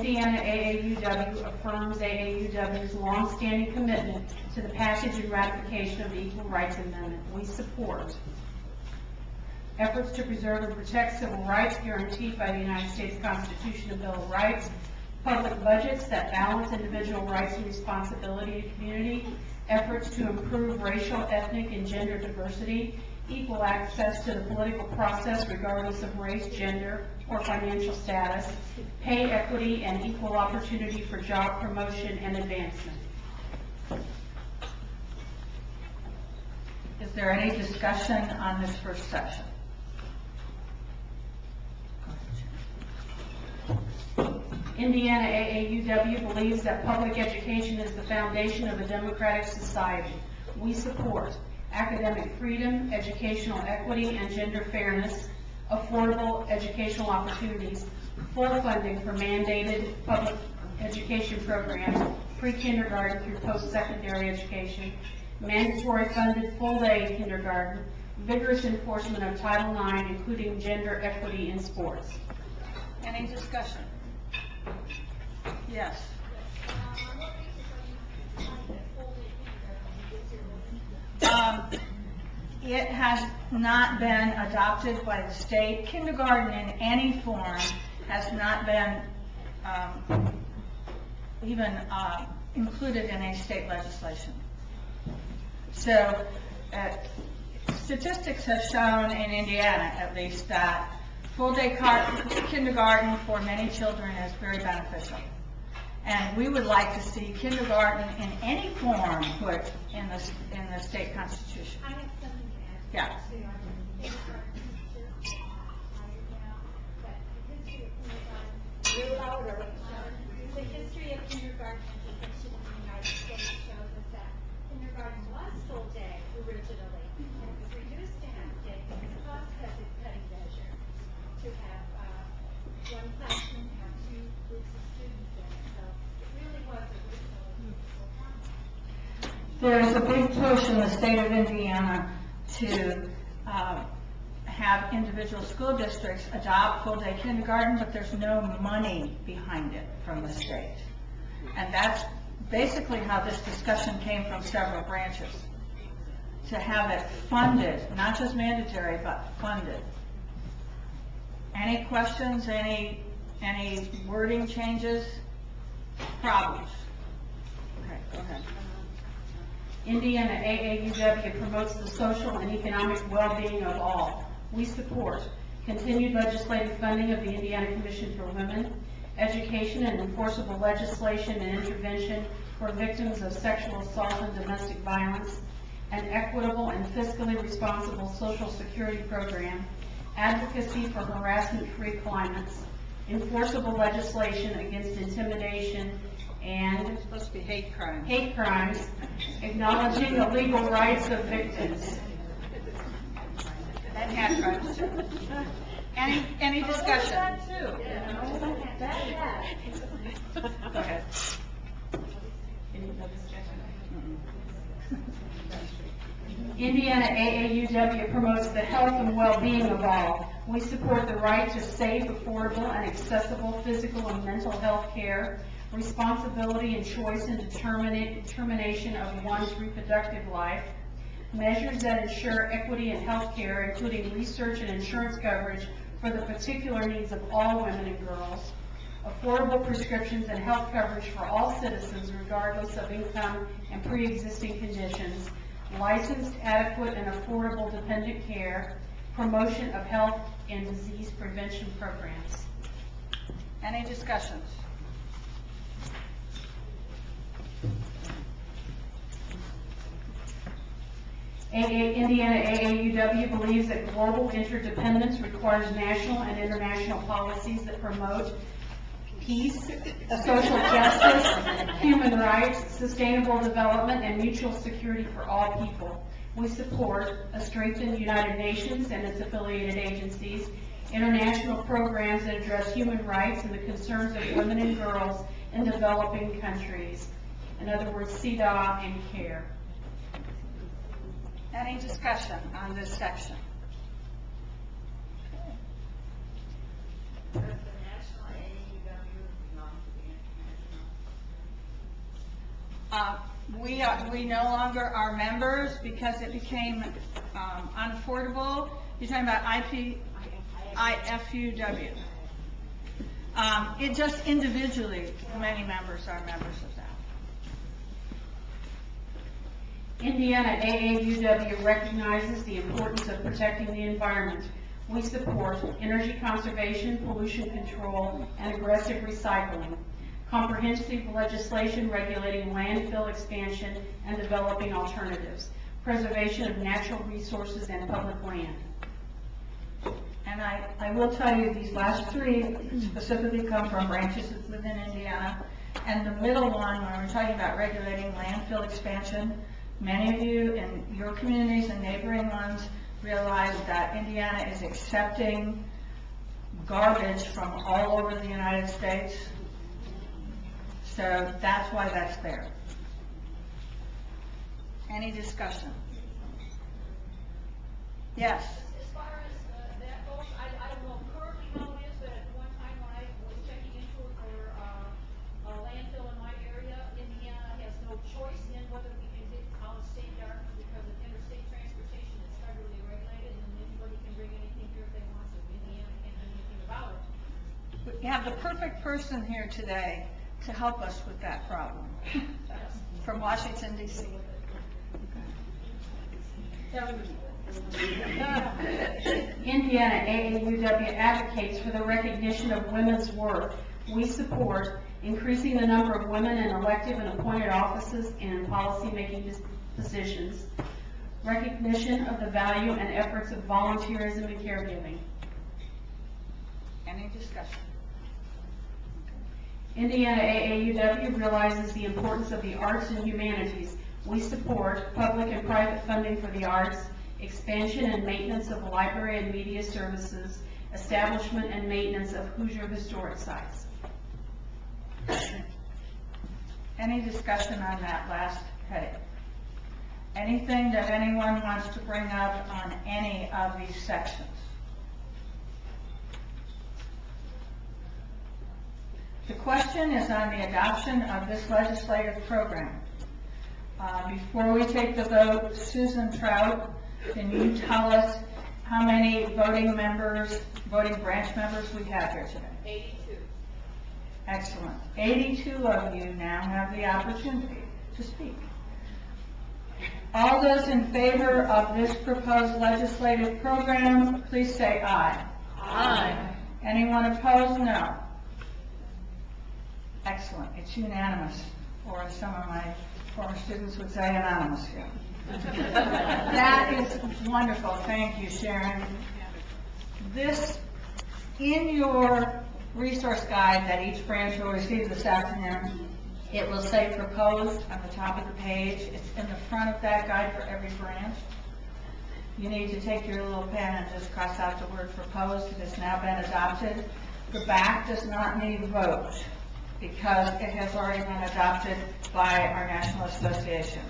Indiana AAUW affirms AAUW's longstanding commitment to the passage and ratification of the Equal Rights Amendment. We support efforts to preserve and protect civil rights guaranteed by the United States Constitution and Bill of Rights, public budgets that balance individual rights and responsibility in community, efforts to improve racial, ethnic, and gender diversity, equal access to the political process regardless of race, gender, or financial status, pay equity, and equal opportunity for job promotion and advancement. Is there any discussion on this first section? Indiana AAUW believes that public education is the foundation of a democratic society. We support academic freedom, educational equity, and gender fairness, affordable educational opportunities, full funding for mandated public education programs, pre-kindergarten through post-secondary education, mandatory funded full-day kindergarten, vigorous enforcement of Title IX, including gender equity in sports. Any discussion? Yes. It has not been adopted by the state. Kindergarten in any form has not been even included in a state legislation. So statistics have shown in Indiana, at least, that full-day kindergarten for many children is very beneficial. And we would like to see kindergarten in any form put in the state constitution. I have something to add. Yeah. The history of kindergarten education in the United States shows us that kindergarten was full day originally, and it was reduced to half day because cost-cutting measure to have one classroom have two groups of students in it. So it really was originally full-time. There's a big push in the state of Indiana to have individual school districts adopt full-day kindergarten, but there's no money behind it from the state. And that's basically how this discussion came from several branches, to have it funded, not just mandatory, but funded. Any questions, any wording changes, problems? Okay, go ahead. Indiana AAUW promotes the social and economic well-being of all. We support continued legislative funding of the Indiana Commission for Women, education and enforceable legislation and intervention for victims of sexual assault and domestic violence, an equitable and fiscally responsible Social Security program, advocacy for harassment-free climates, enforceable legislation against intimidation and It's supposed to be hate crimes, acknowledging the legal rights of victims. and hate crimes too. Any discussion? Go ahead. Indiana AAUW promotes the health and well-being of all. We support the right to safe, affordable, and accessible physical and mental health care, responsibility and choice in determination of one's reproductive life, measures that ensure equity in health care, including research and insurance coverage for the particular needs of all women and girls, affordable prescriptions and health coverage for all citizens regardless of income and pre-existing conditions, licensed, adequate, and affordable dependent care, promotion of health and disease prevention programs. Any discussions? Indiana AAUW believes that global interdependence requires national and international policies that promote peace, social justice, human rights, sustainable development, and mutual security for all people. We support a strengthened United Nations and its affiliated agencies, international programs that address human rights and the concerns of women and girls in developing countries. In other words, CEDAW and CARE. Any discussion on this section? Does the National AAUW belong to We no longer are members because it became unaffordable. You're talking about IFUW. It just individually, many members are members of that. Indiana AAUW recognizes the importance of protecting the environment. We support energy conservation, pollution control, and aggressive recycling, comprehensive legislation regulating landfill expansion and developing alternatives, preservation of natural resources and public land. And I will tell you, these last three specifically come from branches within Indiana. And the middle one, when we're talking about regulating landfill expansion, many of you in your communities and neighboring ones realize that Indiana is accepting garbage from all over the United States. So that's why that's there. Any discussion? Yes. As far as that goes, I don't know currently how it is, but at one time when I was checking into it for a landfill in my area, Indiana has no choice in whether we can get out-of-state garbage because of interstate transportation is federally regulated, and anybody can bring anything here if they want to. Indiana can't do anything about it. We have the perfect person here today to help us with that problem from Washington, D.C. Indiana AAUW advocates for the recognition of women's work. We support increasing the number of women in elective and appointed offices and in policy-making positions, recognition of the value and efforts of volunteerism and caregiving. Any discussion? Indiana AAUW realizes the importance of the arts and humanities. We support public and private funding for the arts, expansion and maintenance of library and media services, establishment and maintenance of Hoosier historic sites. Any discussion on that last heading? Anything that anyone wants to bring up on any of these sections? The question is on the adoption of this legislative program. Before we take the vote, Susan Trout, can you tell us how many voting branch members we have here today? 82. Excellent. 82 of you now have the opportunity to speak. All those in favor of this proposed legislative program, please say aye. Aye. Anyone opposed? No. Excellent. It's unanimous, or as some of my former students would say, anonymous here. That is wonderful. Thank you, Sharon. This, in your resource guide that each branch will receive this afternoon, it will say proposed on the top of the page. It's in the front of that guide for every branch. You need to take your little pen and just cross out the word proposed. It has now been adopted. The back does not need a vote because it has already been adopted by our National Association.